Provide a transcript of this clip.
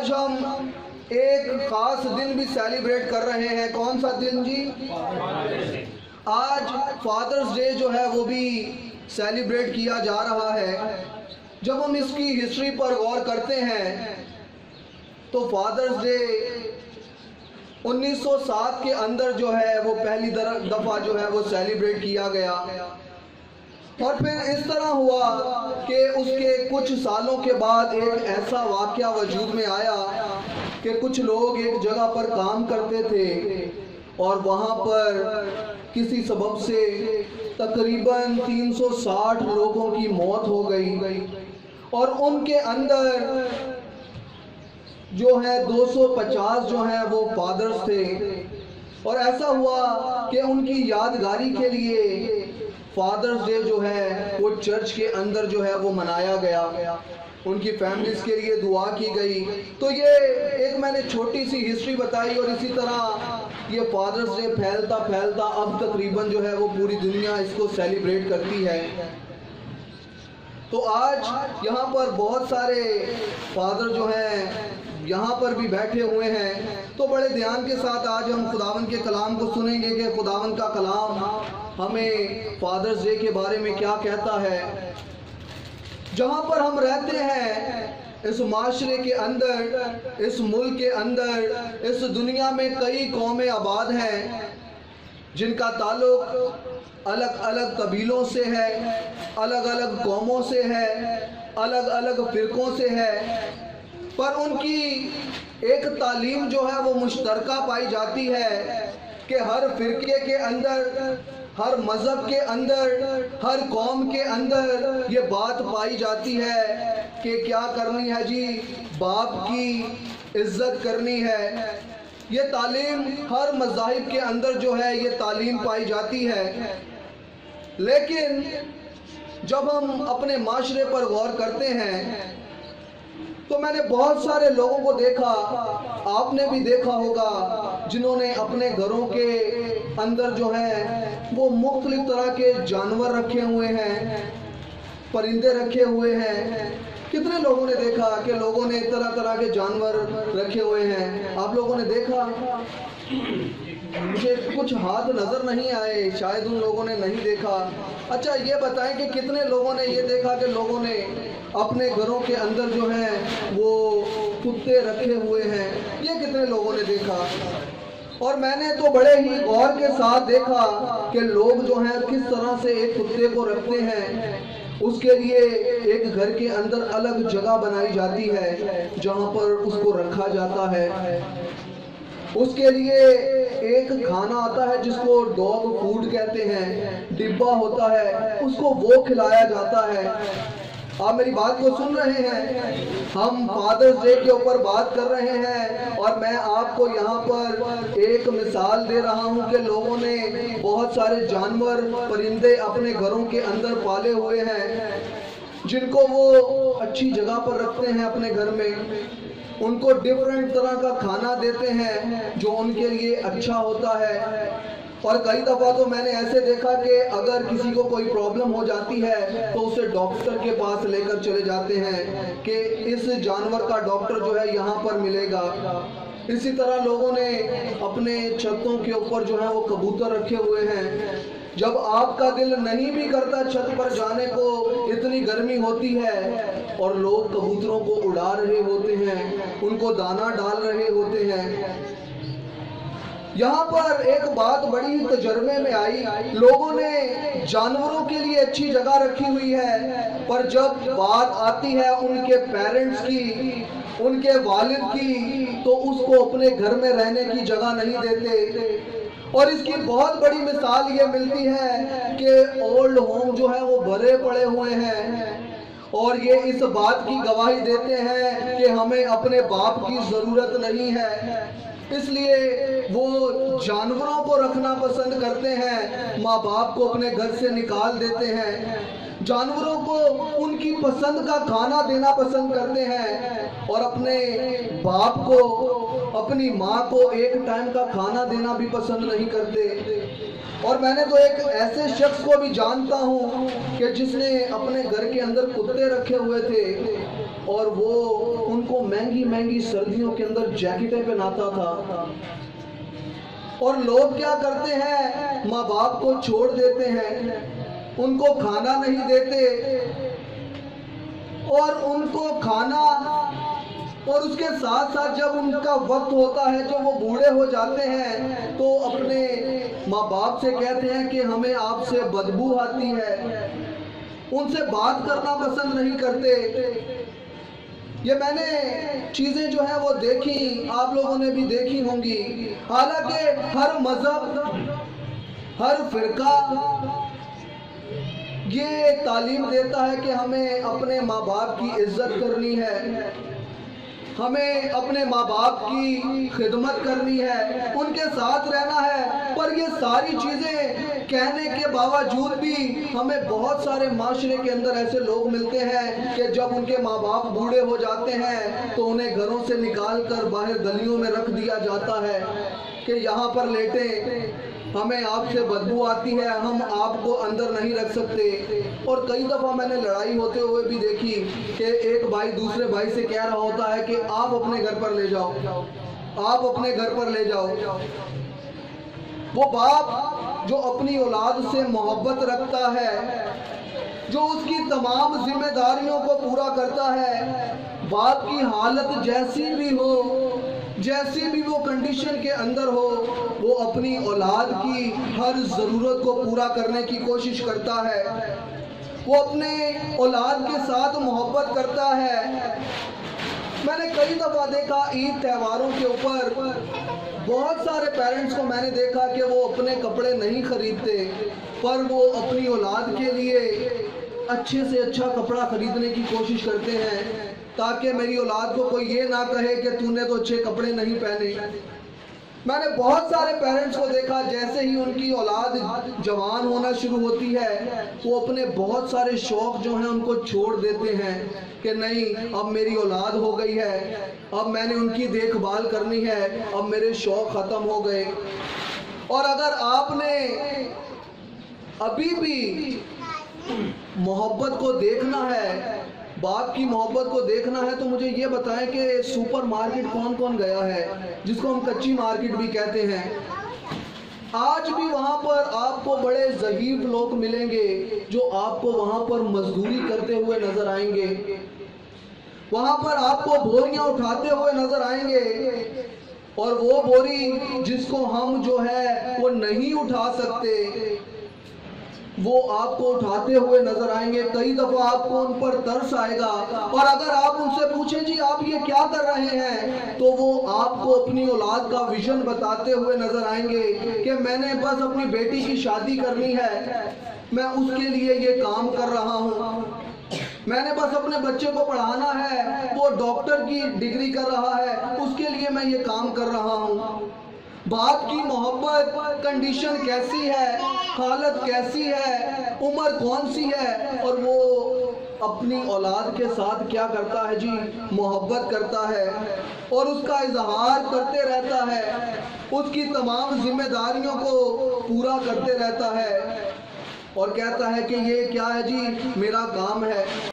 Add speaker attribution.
Speaker 1: آج ہم ایک خاص دن بھی سیلیبریٹ کر رہے ہیں. کون سا دن جی؟ آج فادرز ڈے جو ہے وہ بھی سیلیبریٹ کیا جا رہا ہے. جب ہم اس کی ہسٹری پر غور کرتے ہیں تو فادرز ڈے 1907 کے اندر جو ہے وہ پہلی دفعہ جو ہے وہ سیلیبریٹ کیا گیا، اور پھر اس طرح ہوا کہ اس کے کچھ سالوں کے بعد ایک ایسا واقعہ وجود میں آیا کہ کچھ لوگ ایک جگہ پر کام کرتے تھے اور وہاں پر کسی سبب سے تقریباً 360 لوگوں کی موت ہو گئی، اور ان کے اندر جو ہے 250 جو ہیں وہ فادرز تھے. اور ایسا ہوا کہ ان کی یادگاری کے لیے فادرز ڈے جو ہے وہ چرچ کے اندر جو ہے وہ منایا گیا، ان کی فیملیز کے لیے دعا کی گئی. تو یہ ایک میں نے چھوٹی سی ہسٹری بتائی، اور اسی طرح یہ فادرز ڈے پھیلتا پھیلتا اب تقریباً جو ہے وہ پوری دنیا اس کو سیلیبریٹ کرتی ہے. تو آج یہاں پر بہت سارے فادر جو ہیں یہاں پر بھی بیٹھے ہوئے ہیں. تو بڑے دھیان کے ساتھ آج ہم خداوند کے کلام کو سنیں گے کہ خداوند کا کلام ہمیں فادرز ڈے کے بارے میں کیا کہتا ہے. جہاں پر ہم رہتے ہیں اس معاشرے کے اندر، اس ملک کے اندر، اس دنیا میں کئی قومیں آباد ہیں جن کا تعلق الگ الگ قبیلوں سے ہے، الگ الگ قوموں سے ہے، الگ الگ فرقوں سے ہے، پر ان کی ایک تعلیم جو ہے وہ مشترکہ پائی جاتی ہے کہ ہر فرقے کے اندر، ہر مذہب کے اندر، ہر قوم کے اندر یہ بات پائی جاتی ہے کہ کیا کرنی ہے جی؟ باپ کی عزت کرنی ہے. یہ تعلیم ہر مذاہب کے اندر جو ہے یہ تعلیم پائی جاتی ہے. لیکن جب ہم اپنے معاشرے پر غور کرتے ہیں تو میں نے بہت سارے لوگوں کو دیکھا، آپ نے بھی دیکھا ہوگا، جنہوں نے اپنے گھروں کے اندر جو ہیں وہ مختلف طرح کے جانور رکھے ہوئے ہیں، پرندے رکھے ہوئے ہیں. کتنے لوگوں نے دیکھا کہ لوگوں نے طرح طرح کے جانور رکھے ہوئے ہیں؟ آپ لوگوں نے دیکھا؟ مجھے کچھ ہاتھ نظر نہیں آئے، شاید ان لوگوں نے نہیں دیکھا. اچھا یہ بتائیں کہ کتنے لوگوں نے یہ دیکھا کہ لوگوں نے اپنے گھروں کے اندر جو ہیں وہ کتے رکھے ہوئے ہیں؟ یہ کتنے لوگوں نے دیکھا؟ اور میں نے تو بڑے ہی غور کے ساتھ دیکھا کہ لوگ جو ہیں کس طرح سے ایک کتے کو رکھتے ہیں. اس کے لیے ایک گھر کے اندر الگ جگہ بنائی جاتی ہے جہاں پر اس کو رکھا جاتا ہے. اس کے لیے ایک کھانا آتا ہے جس کو ڈاگ فوڈ کہتے ہیں، ڈبہ ہوتا ہے، اس کو وہ کھلایا جاتا ہے. آپ میری بات کو سن رہے ہیں؟ ہم فادرز ڈے کے اوپر بات کر رہے ہیں، اور میں آپ کو یہاں پر ایک مثال دے رہا ہوں کہ لوگوں نے بہت سارے جانور، پرندے اپنے گھروں کے اندر پالے ہوئے ہیں جن کو وہ اچھی جگہ پر رکھتے ہیں اپنے گھر میں. ان کو ڈیفرنٹ طرح کا کھانا دیتے ہیں جو ان کے لیے اچھا ہوتا ہے. اور کئی دفعہ تو میں نے ایسے دیکھا کہ اگر کسی کو کوئی پرابلم ہو جاتی ہے تو اسے ڈاکٹر کے پاس لے کر چلے جاتے ہیں کہ اس جانور کا ڈاکٹر جو ہے یہاں پر ملے گا. اسی طرح لوگوں نے اپنے چھتوں کے اوپر جو ہے وہ کبوتر رکھے ہوئے ہیں. جب آپ کا دل نہیں بھی کرتا چھت پر جانے کو، اتنی گرمی ہوتی ہے، اور لوگ کبوتروں کو اڑا رہے ہوتے ہیں، ان کو دانہ ڈال رہے ہوتے ہیں. یہاں پر ایک بات بڑی تجربے میں آئی، لوگوں نے جانوروں کے لیے اچھی جگہ رکھی ہوئی ہے، پر جب بات آتی ہے ان کے پیرنٹس کی، ان کے والد کی، تو اس کو اپنے گھر میں رہنے کی جگہ نہیں دیتے. اور اس کی بہت بڑی مثال یہ ملتی ہے کہ اولڈ ہوم جو ہے وہ بھرے پڑے ہوئے ہیں، اور یہ اس بات کی گواہی دیتے ہیں کہ ہمیں اپنے باپ کی ضرورت نہیں ہے. اس لیے وہ جانوروں کو رکھنا پسند کرتے ہیں، ماں باپ کو اپنے گھر سے نکال دیتے ہیں. جانوروں کو ان کی پسند کا کھانا دینا پسند کرتے ہیں، اور اپنے باپ کو، اپنی ماں کو ایک ٹائم کا کھانا دینا بھی پسند نہیں کرتے. اور میں نے تو ایک ایسے شخص کو بھی جانتا ہوں کہ جس نے اپنے گھر کے اندر کتے رکھے ہوئے تھے، اور وہ ان کو مہنگی مہنگی سردیوں کے اندر جیکٹیں پہناتا تھا، اور لوگ کیا کرتے ہیں، ماں باپ کو چھوڑ دیتے ہیں، ان کو کھانا نہیں دیتے، اور ان کو کھانا، اور اس کے ساتھ ساتھ جب ان کا وقت ہوتا ہے، جب وہ بوڑھے ہو جاتے ہیں، تو اپنے ماں باپ سے کہتے ہیں کہ ہمیں آپ سے بدبو آتی ہے، ان سے بات کرنا پسند نہیں کرتے۔ یہ میں نے چیزیں جو ہیں وہ دیکھی، آپ لوگوں نے بھی دیکھی ہوں گی۔ حالانکہ ہر مذہب، ہر فرقہ یہ تعلیم دیتا ہے کہ ہمیں اپنے ماں باپ کی عزت کرنی ہے، ہمیں اپنے ماں باپ کی خدمت کرنی ہے، ان کے ساتھ رہنا ہے۔ پر یہ ساری چیزیں کہنے کے باوجود بھی ہمیں بہت سارے معاشرے کے اندر ایسے لوگ ملتے ہیں کہ جب ان کے ماں باپ بوڑھے ہو جاتے ہیں تو انہیں گھروں سے نکال کر باہر گلیوں میں رکھ دیا جاتا ہے کہ یہاں پر لیٹیں، ہمیں آپ سے بدبو آتی ہے، ہم آپ کو اندر نہیں رکھ سکتے۔ اور کئی دفعہ میں نے لڑائی ہوتے ہوئے بھی دیکھی کہ ایک بھائی دوسرے بھائی سے کہہ رہا ہوتا ہے کہ آپ اپنے گھر پر لے جاؤ، آپ اپنے گھر پر لے جاؤ۔ وہ باپ جو اپنی اولاد سے محبت رکھتا ہے، جو اس کی تمام ذمہ داریوں کو پورا کرتا ہے، باپ کی حالت جیسی بھی ہو، جیسی بھی وہ کنڈیشن کے اندر ہو، وہ اپنی اولاد کی ہر ضرورت کو پورا کرنے کی کوشش کرتا ہے، وہ اپنے اولاد کے ساتھ محبت کرتا ہے۔ میں نے کئی دفعہ دیکھا عید تہواروں کے اوپر بہت سارے پیرنٹس کو میں نے دیکھا کہ وہ اپنے کپڑے نہیں خریدتے، پر وہ اپنی اولاد کے لیے اچھے سے اچھا کپڑا خریدنے کی کوشش کرتے ہیں تاکہ میری اولاد کو کوئی یہ نہ کہے کہ تو نے تو اچھے کپڑے نہیں پہنے۔ میں نے بہت سارے پیرنٹس کو دیکھا جیسے ہی ان کی اولاد جوان ہونا شروع ہوتی ہے، وہ اپنے بہت سارے شوق جو ہیں ان کو چھوڑ دیتے ہیں کہ نہیں، اب میری اولاد ہو گئی ہے، اب میں نے ان کی دیکھ بھال کرنی ہے، اب میرے شوق ختم ہو گئے۔ اور اگر آپ نے ابھی بھی محبت کو دیکھنا ہے، باپ کی محبت کو دیکھنا ہے، تو مجھے یہ بتائیں کہ سپر مارکٹ کون کون گیا ہے، جس کو ہم کچی مارکٹ بھی کہتے ہیں۔ آج بھی وہاں پر آپ کو بڑے ضعیف لوگ ملیں گے جو آپ کو وہاں پر مزدوری کرتے ہوئے نظر آئیں گے، وہاں پر آپ کو بوریاں اٹھاتے ہوئے نظر آئیں گے، اور وہ بوری جس کو ہم جو ہے وہ نہیں اٹھا سکتے، وہ آپ کو اٹھاتے ہوئے نظر آئیں گے۔ کئی دفعہ آپ کو ان پر ترس آئے گا، اور اگر آپ ان سے پوچھیں جی آپ یہ کیا کر رہے ہیں، تو وہ آپ کو اپنی اولاد کا ویژن بتاتے ہوئے نظر آئیں گے کہ میں نے بس اپنی بیٹی کی شادی کرنی ہے، میں اس کے لیے یہ کام کر رہا ہوں، میں نے بس اپنے بچے کو پڑھانا ہے، وہ ڈاکٹر کی ڈگری کر رہا ہے، اس کے لیے میں یہ کام کر رہا ہوں۔ باپ کی محبت کنڈیشن کیسی ہے، حالت کیسی ہے، عمر کون سی ہے، اور وہ اپنی اولاد کے ساتھ کیا کرتا ہے جی، محبت کرتا ہے اور اس کا اظہار کرتے رہتا ہے، اس کی تمام ذمہ داریوں کو پورا کرتے رہتا ہے، اور کہتا ہے کہ یہ کیا ہے جی، میرا کام ہے۔